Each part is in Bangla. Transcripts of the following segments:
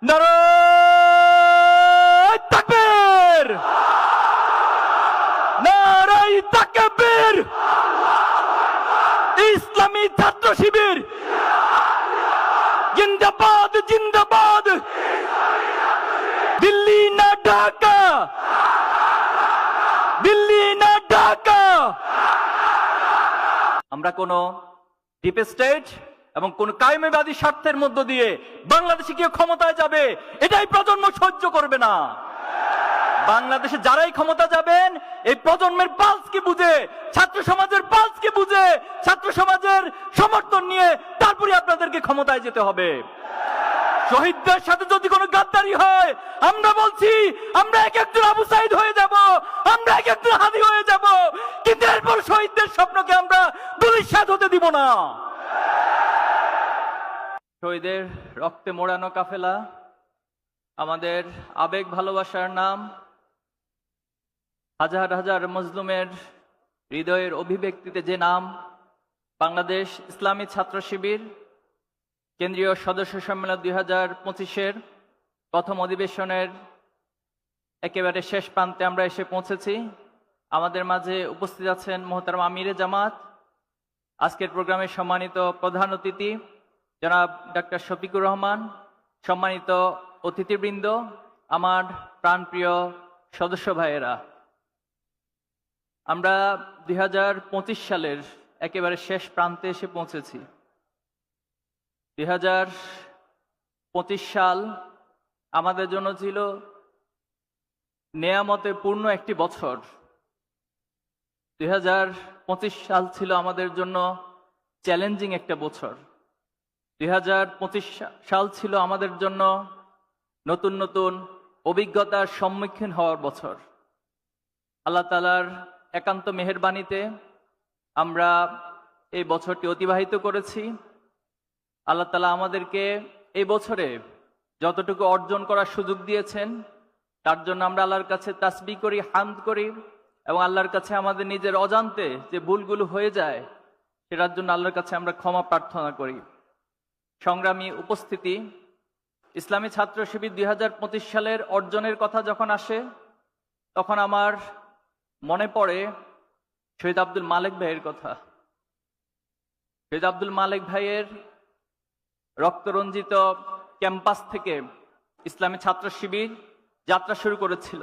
নারায়ে তাকবীর, নারায়ে তাকবীর। ইসলামী ছাত্র শিবির জিন্দাবাদ, জিন্দাবাদ। দিল্লি না ঢাকা, দিল্লি না ঢাকা। আমরা কোন ডিপ স্টেট এবং কোন কায়েমবাদী স্বার্থের মধ্য দিয়ে বাংলাদেশে কি ক্ষমতায় যাবে, এটাই প্রজন্ম সহ্য করবে না। বাংলাদেশে যারাই ক্ষমতা যাবেন, এই প্রজন্মের পালসকে বুঝে, ছাত্র সমাজের পালসকে বুঝে, ছাত্র সমাজের সমর্থন নিয়ে তারপরে আপনাদেরকে ক্ষমতায় যেতে হবে। শহীদদের সাথে যদি কোনো গাদ্দারি হয়, আমরা বলছি আমরা এক একজন আবু সাইদ হয়ে যাব, আমরা এক একজন হাদি হয়ে যাব, কিন্তু এরপর শহীদদের স্বপ্নকে আমরা ধূলিসাৎ হতে দিব না। শহীদের রক্তে মোড়ানো কাফেলা, আমাদের আবেগ ভালোবাসার নাম, হাজার হাজার মজলুমের হৃদয়ের অভিব্যক্তিতে যে নাম বাংলাদেশ ইসলামী ছাত্র শিবির কেন্দ্রীয় সদস্য সম্মেলন 2025-এর প্রথম অধিবেশনের একেবারে শেষ প্রান্তে আমরা এসে পৌঁছেছি। আমাদের মাঝে উপস্থিত আছেন মোহতারাম আমিরে জামাত, আজকের প্রোগ্রামের সম্মানিত প্রধান অতিথি জনাব ডাক্তার শফিকুর রহমান, সম্মানিত অতিথিবৃন্দ, আমার প্রাণপ্রিয় সদস্য ভাইয়েরা। আমরা 2025 সালের একেবারে শেষ প্রান্তে এসে পৌঁছেছি। 2025 সাল আমাদের জন্য ছিল নেয়ামতে পূর্ণ একটি বছর। 2025 সাল ছিল আমাদের জন্য চ্যালেঞ্জিং একটা বছর। 2025 সাল ছিল আমাদের জন্য নতুন নতুন অভিজ্ঞতার সম্মুখীন হওয়ার বছর। আল্লাহ তাআলার একান্ত মেহেরবানিতে আমরা এই বছরটি অতিবাহিত করেছি। আল্লাহ তাআলা আমাদেরকে এই বছরে যতটুকু অর্জন করার সুযোগ দিয়েছেন, তার জন্য আমরা আল্লাহর কাছে তাসবিহ করি, হামদ করি, এবং আল্লাহর কাছে আমাদের নিজের অজান্তে যে ভুলগুলো হয়ে যায় সেটার জন্য আল্লাহর কাছে আমরা ক্ষমা প্রার্থনা করি। সংগ্রামী উপস্থিতি, ইসলামী ছাত্র শিবির 2025 সালের অর্জনের কথা যখন আসে, তখন আমার মনে পড়ে শহীদ আব্দুল মালেক ভাইয়ের কথা। শহীদ আব্দুল মালেক ভাইয়ের রক্তরঞ্জিত ক্যাম্পাস থেকে ইসলামী ছাত্র শিবির যাত্রা শুরু করেছিল,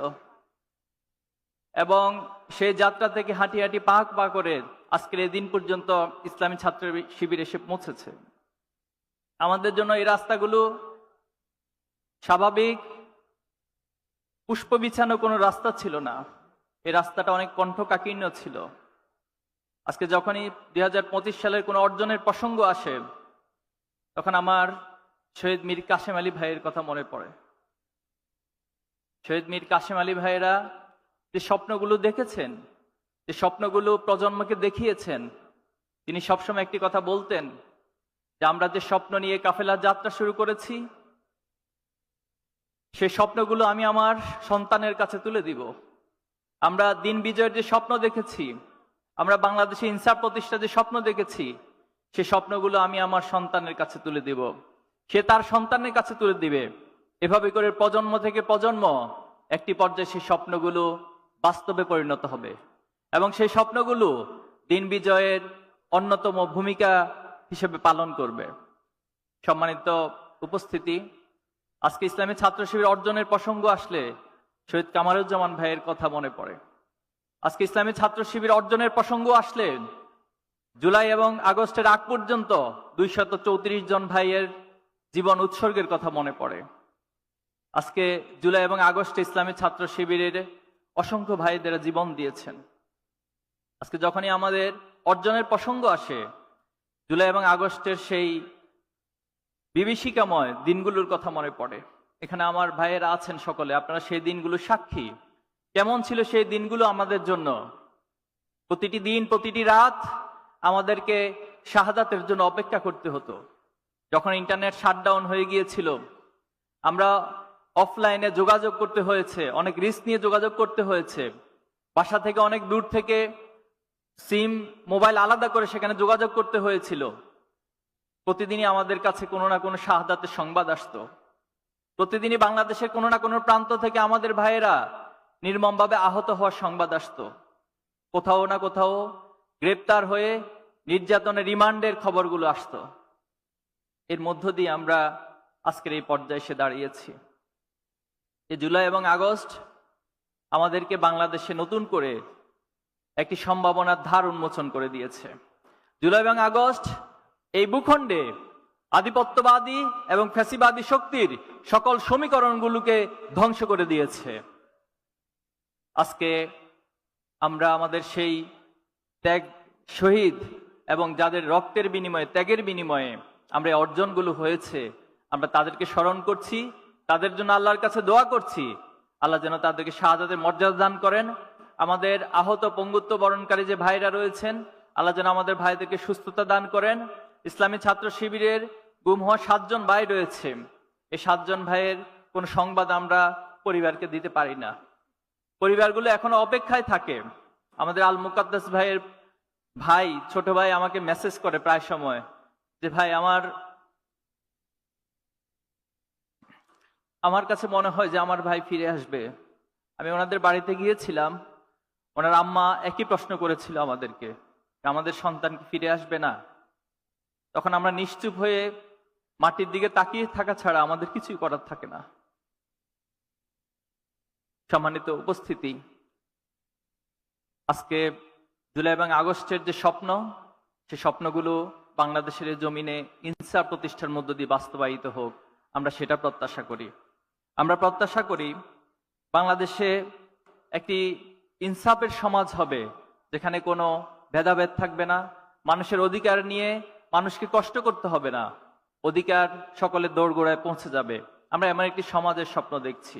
এবং সেই যাত্রা থেকে হাঁটি হাঁটি পা পা করে আজকের এই দিন পর্যন্ত ইসলামী ছাত্র শিবির এসে পৌঁছেছে। আমাদের জন্য এই রাস্তাগুলো স্বাভাবিক পুষ্প বিছানো কোনো রাস্তা ছিল না। এই রাস্তাটা অনেক কণ্ঠকাকীর্ণ ছিল। আজকে যখনই 2025 সালের কোনো অর্জনের প্রসঙ্গ আসে, তখন আমার শহীদ মীর কাশেম আলী ভাইয়ের কথা মনে পড়ে। শহীদ মীর কাশেম আলী ভাইয়েরা যে স্বপ্নগুলো দেখেছেন, যে স্বপ্নগুলো প্রজন্মকে দেখিয়েছেন, তিনি সবসময় একটি কথা বলতেন যে আমরা যে স্বপ্ন নিয়ে কাফেলা যাত্রা শুরু করেছি, সেই স্বপ্নগুলো আমি আমার সন্তানের কাছে তুলে দিব। আমরা দিন বিজয়ের যে স্বপ্ন দেখেছি, আমরা বাংলাদেশে ইনসাফ প্রতিষ্ঠার যে স্বপ্ন দেখেছি, সেই স্বপ্নগুলো আমি আমার সন্তানের কাছে তুলে দিব, সে তার সন্তানের কাছে তুলে দিবে। এভাবে করে প্রজন্ম থেকে প্রজন্ম একটি পর্যায়ে সেই স্বপ্নগুলো বাস্তবে পরিণত হবে, এবং সেই স্বপ্নগুলো দিন বিজয়ের অন্যতম ভূমিকা হিসেবে পালন করবে। সম্মানিত উপস্থিতি, আজকে ইসলামী ছাত্র শিবির অর্জনের প্রসঙ্গ আসলে শহীদ কামারুজ্জামান ভাইয়ের কথা মনে পড়ে। আজকে ইসলামী ছাত্র শিবির অর্জনের প্রসঙ্গ আসলে জুলাই এবং আগস্টের আগ পর্যন্ত 234 জন ভাইয়ের জীবন উৎসর্গের কথা মনে পড়ে। আজকে জুলাই এবং আগস্টে ইসলামী ছাত্র শিবিরের অসংখ্য ভাইদের জীবন দিয়েছেন। আজকে যখনই আমাদের অর্জনের প্রসঙ্গ আসে, জুলাই এবং আগস্টের সেই বিভীষিকাময় দিনগুলোর কথা মনে পড়ে। এখানে আমার ভাইয়েরা আছেন সকলে, আপনারা সেই দিনগুলো সাক্ষী। কেমন ছিল সেই দিনগুলো আমাদের জন্য? প্রতিটি দিন, প্রতিটি রাত আমাদেরকে শাহাদাতের জন্য অপেক্ষা করতে হতো। যখন ইন্টারনেট শাটডাউন হয়ে গিয়েছিল, আমরা অফলাইনে যোগাযোগ করতে হয়েছে, অনেক রিস্ক নিয়ে যোগাযোগ করতে হয়েছে। বাসা থেকে অনেক দূর থেকে সিম, মোবাইল আলাদা করে সেখানে যোগাযোগ করতে হয়েছিল। প্রতিদিনই আমাদের কাছে কোনো না কোনো শাহাদাতের সংবাদ আসতো। প্রতিদিনই বাংলাদেশের কোনো না কোনো প্রান্ত থেকে আমাদের ভাইয়েরা নির্মমভাবে আহত হওয়ার সংবাদ আসতো। কোথাও না কোথাও গ্রেপ্তার হয়ে নির্যাতনের রিমান্ডের খবরগুলো আসতো। এর মধ্য দিয়ে আমরা আজকের এই পর্যায়ে এসে দাঁড়িয়েছি। এই জুলাই এবং আগস্ট আমাদেরকে বাংলাদেশে নতুন করে একটি সম্ভাবনার ধার উন্মোচন করে দিয়েছে। জুলাই এবং আগস্ট এই ভূখণ্ডে আধিপত্যবাদী এবং ফ্যাসিবাদী শক্তির সকল সমীকরণগুলোকে ধ্বংস করে দিয়েছে। আজকে আমরা আমাদের সেই ত্যাগ, শহীদ এবং যাদের রক্তের বিনিময়ে, ত্যাগের বিনিময়ে আমরা এই অর্জনগুলো হয়েছে, আমরা তাদেরকে স্মরণ করছি, তাদের জন্য আল্লাহর কাছে দোয়া করছি। আল্লাহ যেন তাদেরকে শাহাদাতের মর্যাদা দান করেন। আমাদের আহত পঙ্গুত্ব বরণকারী যে ভাইরা রয়েছেন, আল্লাহ যেন আমাদের ভাইদেরকে সুস্থতা দান করেন। ইসলামী ছাত্র শিবিরের গুম হওয়া 7 জন ভাই রয়েছে। এই 7 জন ভাইয়ের কোন সংবাদ আমরা পরিবারকে দিতে পারি না। পরিবারগুলো এখনো অপেক্ষায় থাকে। আমাদের আল মুকাদ্দাস ভাইয়ের ভাই, ছোট ভাই আমাকে মেসেজ করে প্রায় সময় যে ভাই আমার কাছে মনে হয় যে আমার ভাই ফিরে আসবে। আমি ওনাদের বাড়িতে গিয়েছিলাম, ওনার আম্মা একই প্রশ্ন করেছিল আমাদেরকে, আমাদের সন্তান কি ফিরে আসবে না? তখন আমরা নিশ্চুপ হয়ে মাটির দিকে তাকিয়ে থাকা ছাড়া আমাদের কিছুই করার থাকে না। সম্মানিত উপস্থিতি, আজকে জুলাই এবং আগস্টের যে স্বপ্ন, সে স্বপ্নগুলো বাংলাদেশের জমিনে ইনসাফ প্রতিষ্ঠার মধ্য দিয়ে বাস্তবায়িত হোক, আমরা সেটা প্রত্যাশা করি। আমরা প্রত্যাশা করি বাংলাদেশে একটি ইনসাফের সমাজ হবে, যেখানে কোনো ভেদাভেদ থাকবে না। মানুষের অধিকার নিয়ে মানুষকে কষ্ট করতে হবে না, অধিকার সকলের দোরগোড়ায় পৌঁছে যাবে। আমরা এমন একটি সমাজের স্বপ্ন দেখছি,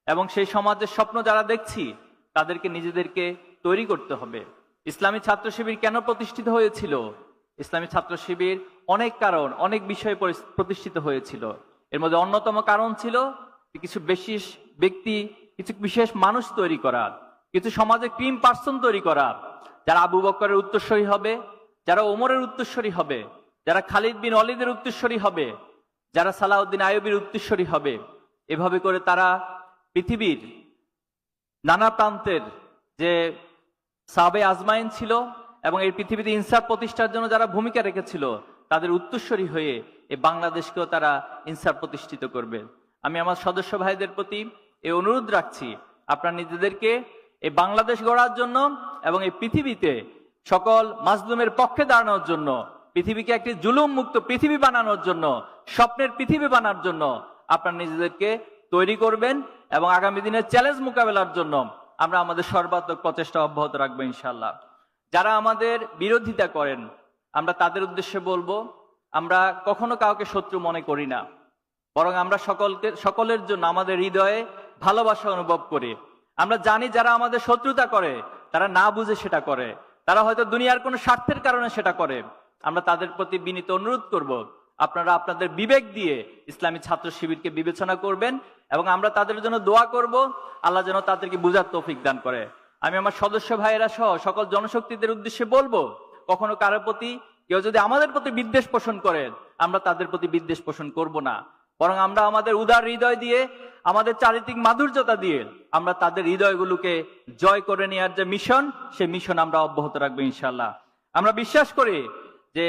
এবং সেই সমাজের স্বপ্ন যারা দেখছি তাদেরকে নিজেদেরকে তৈরি করতে হবে। ইসলামী ছাত্র শিবির কেন প্রতিষ্ঠিত হয়েছিল? ইসলামী ছাত্র শিবির অনেক কারণ, অনেক বিষয়ে প্রতিষ্ঠিত হয়েছিল। এর মধ্যে অন্যতম কারণ ছিল কিছু বিশেষ ব্যক্তি, কিছু বিশেষ মানুষ তৈরি করা, কিছু সমাজে ক্রিম পার্সন তৈরি করা, যারা আবু বকরের উত্তরসূরি হবে, যারা ওমরের উত্তরসূরি হবে, যারা খালিদ বিন ওয়ালিদের উত্তরসূরি হবে, যারা সালাউদ্দিন আইয়ুবীর উত্তরসূরি হবে। এভাবে করে তারা পৃথিবীর নানা প্রান্তের যে সাহাবে আজমাইন ছিল এবং এই পৃথিবীতে ইনসাফ প্রতিষ্ঠার জন্য যারা ভূমিকা রেখেছিল, তাদের উত্তরসূরি হয়ে এই বাংলাদেশকেও তারা ইনসাফ প্রতিষ্ঠিত করবে। আমি আমার সদস্য ভাইদের প্রতি এই অনুরোধ রাখছি, আপনারা নিজেদেরকে এই বাংলাদেশ গড়ার জন্য এবং এই পৃথিবীতে সকল মাজলুমের পক্ষে দাঁড়ানোর জন্য, পৃথিবীকে একটি জুলুম মুক্ত পৃথিবী বানানোর জন্য, স্বপ্নের পৃথিবী বানানোর জন্য আপনারা নিজেদেরকে তৈরি করবেন, এবং আগামী দিনের চ্যালেঞ্জ মোকাবেলার জন্য আমরা আমাদের সর্বাত্মক প্রচেষ্টা অব্যাহত রাখবো ইনশাআল্লাহ। যারা আমাদের বিরোধিতা করেন, আমরা তাদের উদ্দেশ্যে বলবো, আমরা কখনো কাউকে শত্রু মনে করি না, বরং আমরা সকলের জন্য আমাদের হৃদয়ে ভালোবাসা অনুভব করি। আমরা জানি যারা আমাদের শত্রুতা করে তারা না বুঝে সেটা করে, তারা হয়তো দুনিয়ার কোনো স্বার্থের কারণে সেটা করে। আমরা তাদের প্রতি বিনীত অনুরোধ করব, আপনারা আপনাদের বিবেক দিয়ে ইসলামী ছাত্র শিবিরকে বিবেচনা করবেন, এবং আমরা তাদের জন্য দোয়া করব, আল্লাহ যেন তাদেরকে বুঝার তৌফিক দান করে। আমি আমার সদস্য ভাইয়েরা সহ সকল জনশক্তিদের উদ্দেশ্যে বলবো, কখনো কারোর প্রতি কেউ যদি আমাদের প্রতি বিদ্বেষ পোষণ করে, আমরা তাদের প্রতি বিদ্বেষ পোষণ করব না, বরং আমরা আমাদের উদার হৃদয় দিয়ে, আমাদের চারিত্রিক মাধুর্যতা দিয়ে আমরা তাদের হৃদয়গুলোকে জয় করে নেওয়ার যে মিশন, সেই মিশন আমরা অব্যাহত রাখবো ইনশাআল্লাহ। আমরা বিশ্বাস করি যে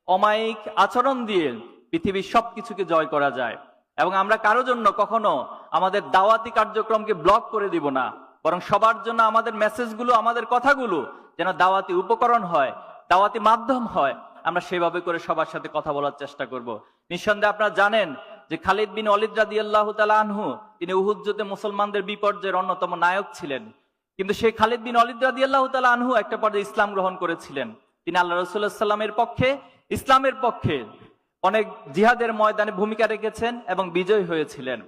অমায়িক আচরণ দিয়ে পৃথিবীর সবকিছুকে জয় করা যায়, এবং আমরা কারো জন্য কখনো আমাদের দাওয়াতি কার্যক্রমকে ব্লক করে দিব না, বরং সবার জন্য আমাদের মেসেজগুলো, আমাদের কথাগুলো যেন দাওয়াতি উপকরণ হয়, দাওয়াতি মাধ্যম হয়। আমরা সেভাবে করে সবার সাথে কথা বলার চেষ্টা করব। নিঃসন্দেহে আপনারা জানেন যে খালিদ বিন ওয়ালিদ রাদিয়াল্লাহু তাআলা আনহু, তিনি উহুদ যুদ্ধে মুসলমানদের বিপর্যয়ের অন্যতম নায়ক ছিলেন। কিন্তু সেই খালিদ বিন ওয়ালিদ রাদিয়াল্লাহু তাআলা আনহু একটা পর্যায়ে ইসলাম গ্রহণ করেছিলেন। তিনি আল্লাহ রাসূলুল্লাহ সাল্লাল্লাহু আলাইহি ওয়াসাল্লামের পক্ষে, ইসলামের পক্ষে অনেক জিহাদের ময়দানে ভূমিকা রেখেছেন এবং বিজয়ী হয়েছিলেন।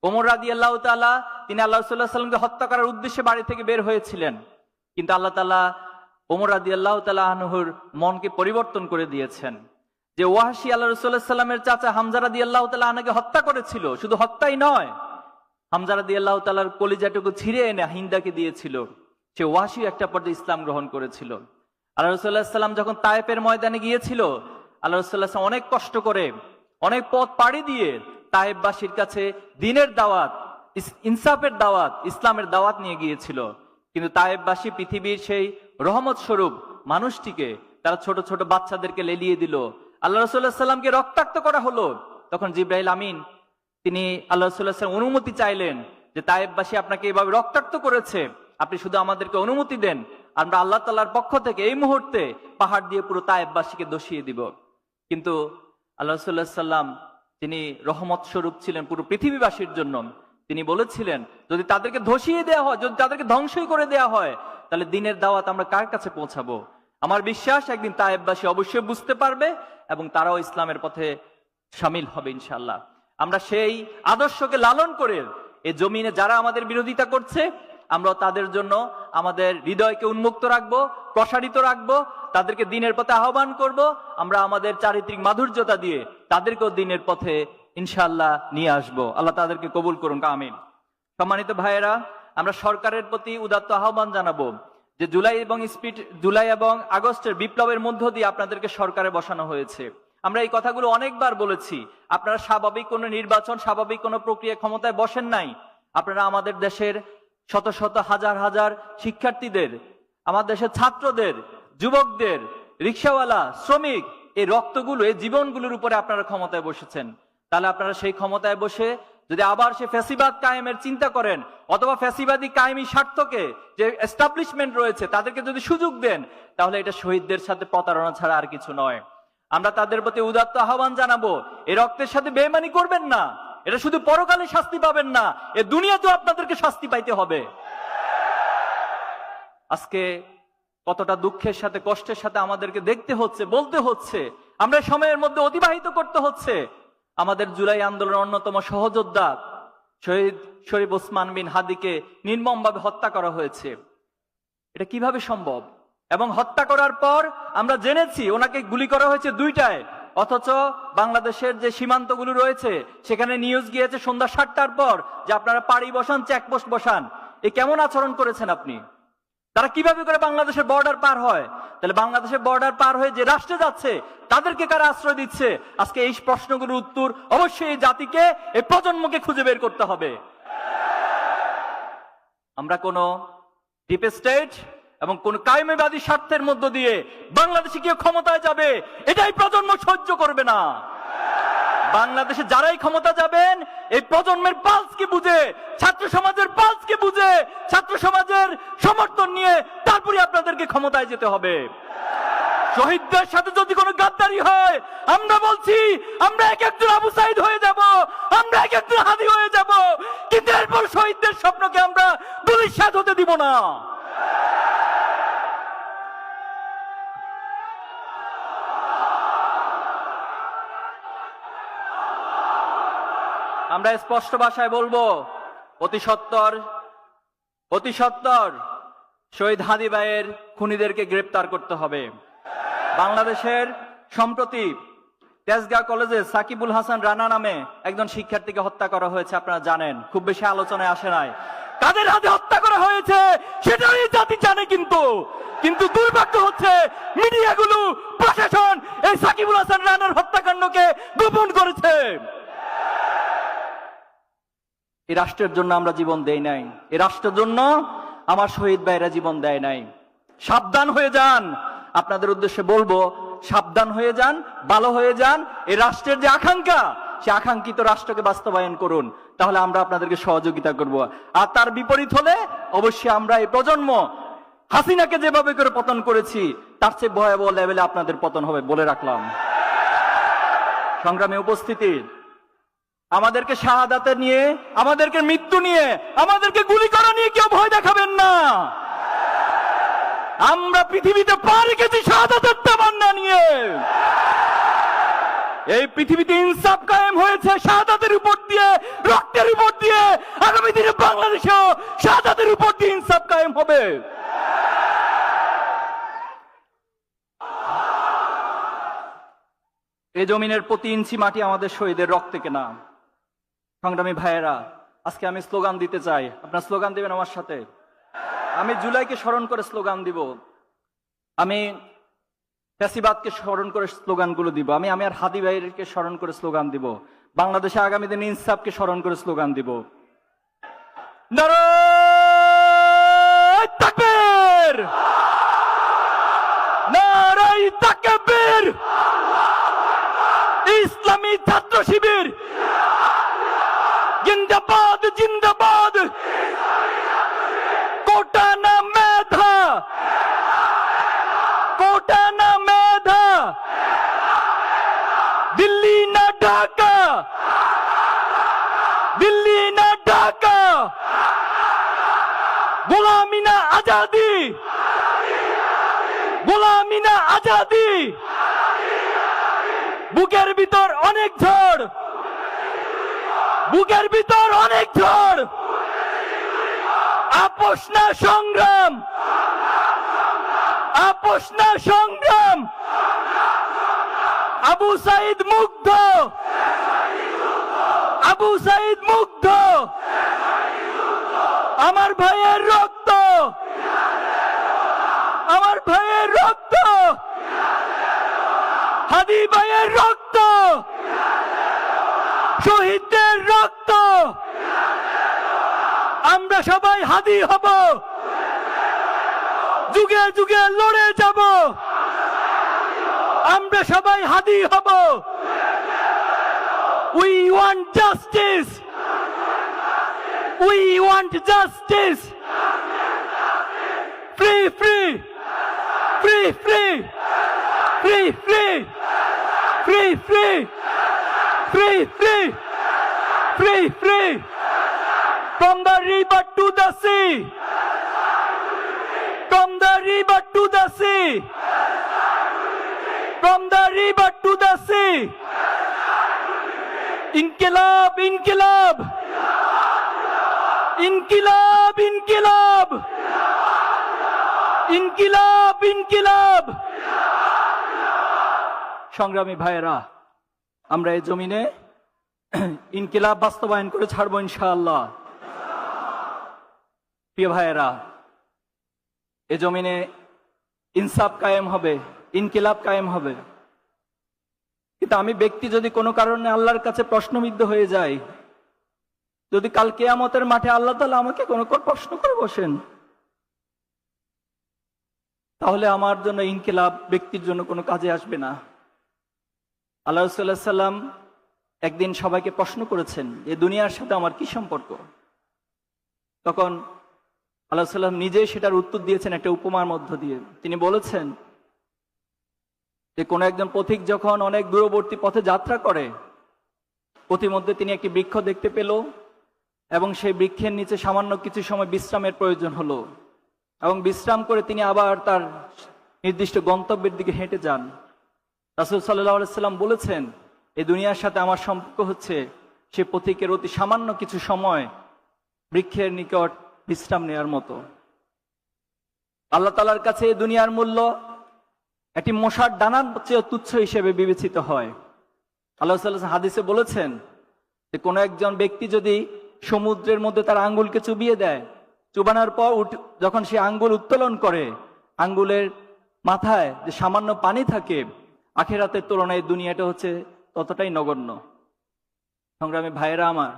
ওমর রাদিয়াল্লাহু তাআলা, তিনি আল্লাহ রাসূলুল্লাহ সাল্লাল্লাহু আলাইহি ওয়াসাল্লামকে হত্যা করার উদ্দেশ্যে বাড়ি থেকে বের হয়েছিলেন, কিন্তু আল্লাহ তাআলা ওমর রাদিয়াল্লাহু তাআলা আনহুর মনকে পরিবর্তন করে দিয়েছেন। যে ওয়াহশী আল্লাহ রাসূলুল্লাহ সাল্লাল্লাহু আলাইহি ওয়াসাল্লামের চাচা হামজা রাদিয়াল্লাহু তাআলা আনহুকে হত্যা করেছিল, শুধু হত্যাই নয়, হামজা রাদিয়াল্লাহু তাআলার কলিজাটুকু ছিঁড়ে এনে হিন্দাকে দিয়েছিল। সে ওয়াহশী একটা পর্যায়ে ইসলাম গ্রহণ করেছিল। আল্লাহ রাসূলুল্লাহ সাল্লাল্লাহু আলাইহি ওয়াসাল্লাম যখন তায়েফের ময়দানে গিয়েছিল, আল্লাহ রাসূলুল্লাহ সাল্লাল্লাহু আলাইহি ওয়াসাল্লাম অনেক কষ্ট করে, অনেক পথ পাড়ি দিয়ে তায়েববাসীর কাছে দিনের দাওয়াত, ইনসাফের দাওয়াত, ইসলামের দাওয়াত নিয়ে গিয়েছিল। কিন্তু তায়েববাসী পৃথিবীর সেই রহমত স্বরূপ মানুষটিকে তারা ছোট ছোট বাচ্চাদেরকে লেলিয়ে দিল। আল্লাহ রাসূলুল্লাহ সাল্লামকে রক্তাক্ত করা হলো। তখন জিবরাইল আমিন তিনি আল্লাহ রাসূলুল্লাহ সাল্লাম অনুমতি চাইলেন যে তায়েববাসী আপনাকে এভাবে রক্তাক্ত করেছে, আপনি শুধু আমাদেরকে অনুমতি দেন, আমরা আল্লাহ তাআলার পক্ষ থেকে এই মুহূর্তে পাহাড় দিয়ে পুরো তায়েববাসীকে দোষিয়ে দিব। কিন্তু আল্লাহ রাসূলুল্লাহ সাল্লাম তিনি রহমত স্বরূপ ছিলেন পুরো পৃথিবীবাসীর জন্য। তিনি বলেছিলেন যদি তাদেরকে ধসিয়ে দেওয়া হয়, যদি তাদেরকে ধ্বংসই করে দেওয়া হয়, তাহলে দিনের দাওয়াত আমরা কার কাছে পৌঁছাবো? আমার বিশ্বাস একদিন তায়েববাসী অবশ্যই বুঝতে পারবে এবং তারাও ইসলামের পথে শামিল হবে ইনশাআল্লাহ। আমরা সেই আদর্শকে লালন করে এই জমিনে যারা আমাদের বিরোধিতা করছে, আমরা তাদের জন্য আমাদের হৃদয়কে উন্মুক্ত রাখবো, প্রসারিত রাখবো, তাদেরকে দিনের পথে আহ্বান করব। আমরা আমাদের চারিত্রিক মাধুর্যতা দিয়ে তাদেরকেও দিনের পথে ইনশাআল্লাহ নিয়ে আসবো। আল্লাহ তাদেরকে কবুল করুন, আমিন। সম্মানিত ভাইয়েরা, আমরা সরকারের প্রতি উদাত্ত আহ্বান জানাবো যে জুলাই এবং আগস্টের বিপ্লবের মধ্য দিয়ে আপনাদেরকে সরকারে বসানো হয়েছে। আমরা এই কথাগুলো অনেকবার বলেছি। আপনারা স্বাভাবিক কোনো নির্বাচন, স্বাভাবিক কোনো প্রক্রিয়া ক্ষমতায় বসেন নাই। আপনারা আমাদের দেশের শত শত হাজার হাজার শিক্ষার্থীদের, আমাদের দেশের ছাত্রদের, যুবকদের, রিক্সাওয়ালা, শ্রমিক, এই রক্তগুলো, এই জীবনগুলোর উপরে আপনারা ক্ষমতায় বসেছেন। তাহলে আপনারা সেই ক্ষমতায় বসে যদি আবার সে ফ্যাসিবাদ কায়েমের চিন্তা করেন, অথবা ফ্যাসিবাদী কায়েমি স্বার্থকে যে এস্টাবলিশমেন্ট রয়েছে তাদেরকে যদি সুযোগ দেন, তাহলে এটা শহীদদের সাথে প্রতারণা ছাড়া আর কিছু নয়। আমরা তাদের প্রতি উদাত্ত আহ্বান জানাবো, এই রক্তের সাথে বেইমানি করবেন না। এটা শুধু পরকালে শাস্তি পাবেন না, এ দুনিয়াতেও আপনাদেরকে শাস্তি পাইতে হবে। আজকে কতটা দুঃখের সাথে, কষ্টের সাথে আমাদেরকে দেখতে হচ্ছে, বলতে হচ্ছে, আমরা সময়ের মধ্যে অতিবাহিত করতে হচ্ছে। আমাদের জুলাই আন্দোলনের অন্যতম সহযোদ্ধা শহীদ শরীফ ওসমান বিন হাদিকে নির্মমভাবে হত্যা করা হয়েছে। এটা কিভাবে সম্ভব? এবং হত্যা করার পর আমরা জেনেছি ওনাকে গুলি করা হয়েছে 2টায়, অথচ বাংলাদেশের যে সীমান্তগুলো রয়েছে সেখানে নিউজ গিয়েছে সন্ধ্যা 7টার পর যে আপনারা পাড়ি বসান, চেকপোস্ট বসান। এ কেমন আচরণ করেছেন আপনি? তারা কিভাবে করে বাংলাদেশের বর্ডার পার হয়? তাহলে বাংলাদেশের বর্ডার পার হয়ে যে রাষ্ট্রে যাচ্ছে তাদেরকে কারা আশ্রয় দিচ্ছে? আজকে এই প্রশ্নগুলোর উত্তর অবশ্যই এই জাতিকে, এই প্রজন্মকে খুঁজে বের করতে হবে। আমরা কোন ডিপ স্টেট এবং কোন কায়েমিবাদী স্বার্থের মধ্য দিয়ে বাংলাদেশে কেউ ক্ষমতায় যাবে, এটাই প্রজন্ম সহ্য করবে না। বাংলাদেশে যারাই ক্ষমতা যাবেন, এই প্রজন্মের পালসকে বুঝে, ছাত্র সমাজের পালসকে বুঝে, ছাত্র সমাজের সমর্থন নিয়ে তারপরে আপনাদেরকে ক্ষমতায় যেতে হবে। শহীদদের সাথে যদি কোনো গাদ্দারি হয়, আমরা বলছি আমরা এক একজন আবু সাইদ হয়ে যাব, আমরা এক একজন হাদি হয়ে যাব, কিন্তু এরপর শহীদদের স্বপ্নকে আমরা ধূলিসাৎ হতে দিব না। আমরা স্পষ্ট ভাষায় বলবো, অতি সত্বর শহীদ হাদি ভাইয়ের খুনিদেরকে গ্রেপ্তার করতে হবে। বাংলাদেশের সম্প্রতি তেজগাঁ কলেজে সাকিবুল হাসান রানা নামে একজন শিক্ষার্থীকে হত্যা করা হয়েছে, আপনারা জানেন, খুব বেশি আলোচনায় আসে নাই। কাদের হাতে হত্যা করা হয়েছে সেটাই জাতি জানে, কিন্তু দুর্ভাগ্য হচ্ছে মিডিয়াগুলো, প্রশাসন এই সাকিবুল হাসান রানার হত্যাকাণ্ডকে গোপন করেছে। এই রাষ্ট্রের জন্য আমরা জীবন দেই নাই, এই রাষ্ট্রের জন্য আমার শহীদ ভাইরা জীবন দেয় নাই। সাবধান হয়ে যান, আপনাদের উদ্দেশ্যে বলবো, সাবধান হয়ে যান, ভালো হয়ে যান। এই রাষ্ট্রের যে আকাঙ্ক্ষা, সে আকাঙ্ক্ষিত রাষ্ট্রকে বাস্তবায়ন করুন, তাহলে আমরা আপনাদেরকে সহযোগিতা করব। আর তার বিপরীত হলে অবশ্যই আমরা এই প্রজন্ম হাসিনাকে যেভাবে করে পতন করেছি তার চেয়ে ভয়াবহ লেভেলে আপনাদের পতন হবে বলে রাখলাম। সংগ্রামী উপস্থিতি, আমাদেরকে শাহাদাতে নিয়ে, আমাদেরকে মৃত্যু নিয়ে, আমাদেরকে গুলি করা নিয়ে কেউ ভয় দেখাবেন না। আমরা পৃথিবীতে পা রেখেছি শাহাদাতের তামান্না নিয়ে। এই পৃথিবীতে ইনসাফ কায়েম হয়েছে শাহাদাতের উপর দিয়ে, রক্তের উপর দিয়ে। আগামী দিনে বাংলাদেশেও শাহাদাতের উপর দিয়ে ইনসাফ কায়েম হবে। এই জমিনের প্রতি ইঞ্চি মাটি আমাদের শহীদের রক্তে কেনা। সংগ্রামী ভাইয়েরা, আজকে আমি স্লোগান দিতে চাই, আপনারা স্লোগান দিবেন আমার সাথে। আমি জুলাইকে স্মরণ করে স্লোগান দিব, আমি ফ্যাসিবাদকে স্মরণ করে স্লোগানগুলো দিব, আমি আর হাদি ভাইকে স্মরণ করে স্লোগান দিব। বাংলাদেশে আগামী দিনে ইনসাফকে স্মরণ করে স্লোগান দিব। নারায়ে তাকবীর, নারায়ে তাকবীর, ইসলামী ছাত্র শিবির জিন্দাবাদ, জিন্দাবাদ। কোটা না মেধা, কোটা না মেধা, দিল্লি না ঢাকা, দিল্লি না ঢাকা, গোলামি না আজাদি, গোলামি না আজাদি। বুকের ভিতর অনেক ঝড়, বুকের ভিতর অনেক ঝড়, আপোষ না সংগ্রাম, আপোষ না সংগ্রাম। আবু সাইদ মুগ্ধ, আবু সাইদ মুগ্ধ, আমার ভাইয়ের রক্ত, আমার ভাইয়ের রক্ত, হাদি ভাইয়ের রক্ত, শহীদদের রক্ত। আমরা সবাই হাদি হব, যুগে যুগে লড়ে যাব। আমরা সবাই হাদি হব। We want justice, we want justice, free free, free free, free free, free free, free free, free free, from the river to the sea, from the river to the sea, from the river to the sea. ইনকিলাব, ইনকিলাব, ইনকিলাব, ইনকিলাব, ইনকিলাব, ইনকিলাব। সংগ্রামী ভাইয়েরা, আমরা এই জমিনে ইনকিলাব বাস্তবায়ন করে ছাড়বো ইনশাআল্লাহ। প্রিয় ভাইয়েরা, এই জমিনে ইনসাফ কায়েম হবে, ইনকিলাব কায়েম হবে। কিন্তু আমি ব্যক্তি যদি কোনো কারণে আল্লাহর কাছে প্রশ্নবিদ্ধ হয়ে যাই, যদি কাল কিয়ামতের মাঠে আল্লাহ তাআলা আমাকে কোনো প্রশ্ন করে বসেন, তাহলে আমার জন্য ইনকিলাব ব্যক্তির জন্য কোনো কাজে আসবে না। আল্লাহ রাসূলুল্লাহ সাল্লাল্লাহু আলাইহি ওয়াসাল্লাম একদিন সবাইকে প্রশ্ন করেছেন, এই দুনিয়ার সাথে আমার কি সম্পর্ক? তখন আল্লাহ রাসূলুল্লাহ সাল্লাল্লাহু আলাইহি ওয়াসাল্লাম নিজেই সেটার উত্তর দিয়েছেন একটা উপমার মধ্য দিয়ে। তিনি বলেছেন যে কোন একজন পথিক যখন অনেক দূরবর্তী পথে যাত্রা করে, পথিমধ্যে তিনি একটি বৃক্ষ দেখতে পেল এবং সেই বৃক্ষের নিচে সামান্য কিছু সময় বিশ্রামের প্রয়োজন হলো এবং বিশ্রাম করে তিনি আবার তার নির্দিষ্ট গন্তব্যের দিকে হেঁটে যান। রাসূল সাল্লাল্লাহু আলাইহি ওয়াসাল্লাম বলেছেন, এই দুনিয়ার সাথে আমার সম্পর্ক হচ্ছে সে পথিকের অতি সামান্য কিছু সময় বৃক্ষের নিকট বিশ্রাম নেওয়ার মতো। আল্লাহ তাআলার কাছে এই দুনিয়ার মূল্য একটি মশার ডানার চেয়ে তুচ্ছ হিসেবে বিবেচিত হয়। আল্লাহ সাল্লাল্লাহু আলাইহি ওয়াসাল্লাম হাদিসে বলেছেন যে কোনো একজন ব্যক্তি যদি সমুদ্রের মধ্যে তার আঙ্গুলকে চুবিয়ে দেয়, চুবানোর পর যখন সে আঙ্গুল উত্তোলন করে, আঙ্গুলের মাথায় যে সামান্য পানি থাকে, আখিরাতের তুলনায় দুনিয়াটা হচ্ছে ততটাই নগণ্য। সংগ্রামী ভাইয়েরা আমার,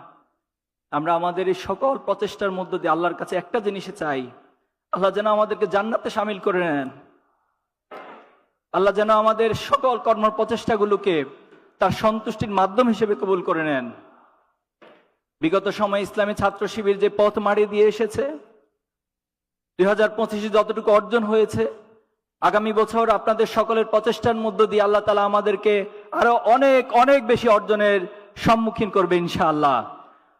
আমরা আমাদের এই সকল প্রচেষ্টার মধ্য দিয়ে আল্লাহর কাছে একটা জিনিসে চাই, আল্লাহ যেন আমাদেরকে জান্নাতে শামিল করে নেন। আল্লাহ যেন আমাদের সকল কর্ম প্রচেষ্টাগুলোকে তার সন্তুষ্টির মাধ্যম হিসেবে কবুল করে নেন। বিগত সময়ে ইসলামী ছাত্র শিবির যে পথ মাড়িয়ে দিয়ে এসেছে, 2025 যতটুকু অর্জন হয়েছে, আগামী বছর আপনাদের সকলের প্রচেষ্টার মধ্য দিয়ে আল্লাহ তাআলা আমাদেরকে আরো অনেক অনেক বেশি অর্জনের সম্মুখীন করবে ইনশাআল্লাহ।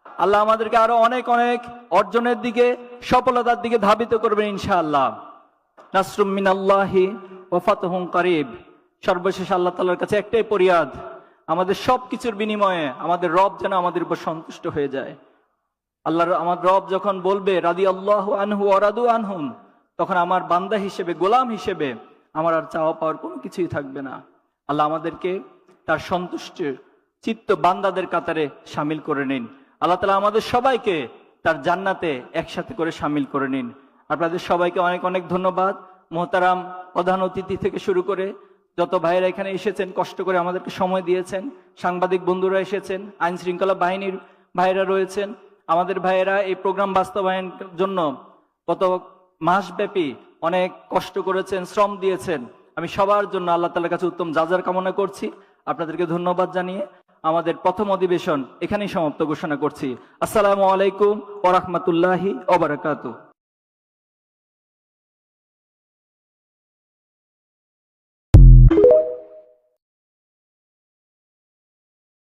আল্লাহ আমাদেরকে আরো অনেক অনেক অর্জনের দিকে, সফলতার দিকে ধাবিত করবেন ইনশাআল্লাহ। নাসরুম মিনাল্লাহি ওয়া ফাতহুন করিব। সর্বশেষ আল্লাহ তাআলার কাছে একটাই ফরিয়াদ, আমাদের সবকিছুর বিনিময়ে আমাদের রব যেন আমাদের উপর সন্তুষ্ট হয়ে যায়। আল্লাহর আমার রব যখন বলবে রাদিয়াল্লাহু আনহু ওয়া রাদু আনহুম, তখন আমার বান্দা হিসেবে, গোলাম হিসেবে আমার আর চাওয়া পাওয়ার কোনো কিছুই থাকবে না। আল্লাহ আমাদেরকে তার সন্তুষ্টির চিত্ত বান্দাদের কাতারে শামিল করে নিন। আল্লাহ তাআলা আমাদের সবাইকে তার জান্নাতে একসাথে করে শামিল করে নিন। আপনাদের সবাইকে অনেক অনেক ধন্যবাদ। মোহতারাম প্রধান অতিথি থেকে শুরু করে যত ভাইয়েরা এখানে এসেছেন, কষ্ট করে আমাদেরকে সময় দিয়েছেন, সাংবাদিক বন্ধুরা এসেছেন, আইন শৃঙ্খলা বাহিনীর ভাইয়েরা রয়েছেন, আমাদের ভাইয়েরা এই প্রোগ্রাম বাস্তবায়নের জন্য গত মাসব্যাপী অনেক কষ্ট করেছেন, শ্রম দিয়েছেন। আমি সবার জন্য আল্লাহ তাআলার কাছে উত্তম জাযার কামনা করছি। আপনাদেরকে ধন্যবাদ জানিয়ে আমাদের প্রথম অধিবেশন এখানেই সমাপ্ত ঘোষণা করছি। আসসালামু আলাইকুম ওয়া রাহমাতুল্লাহি ওয়া বারাকাতুহু।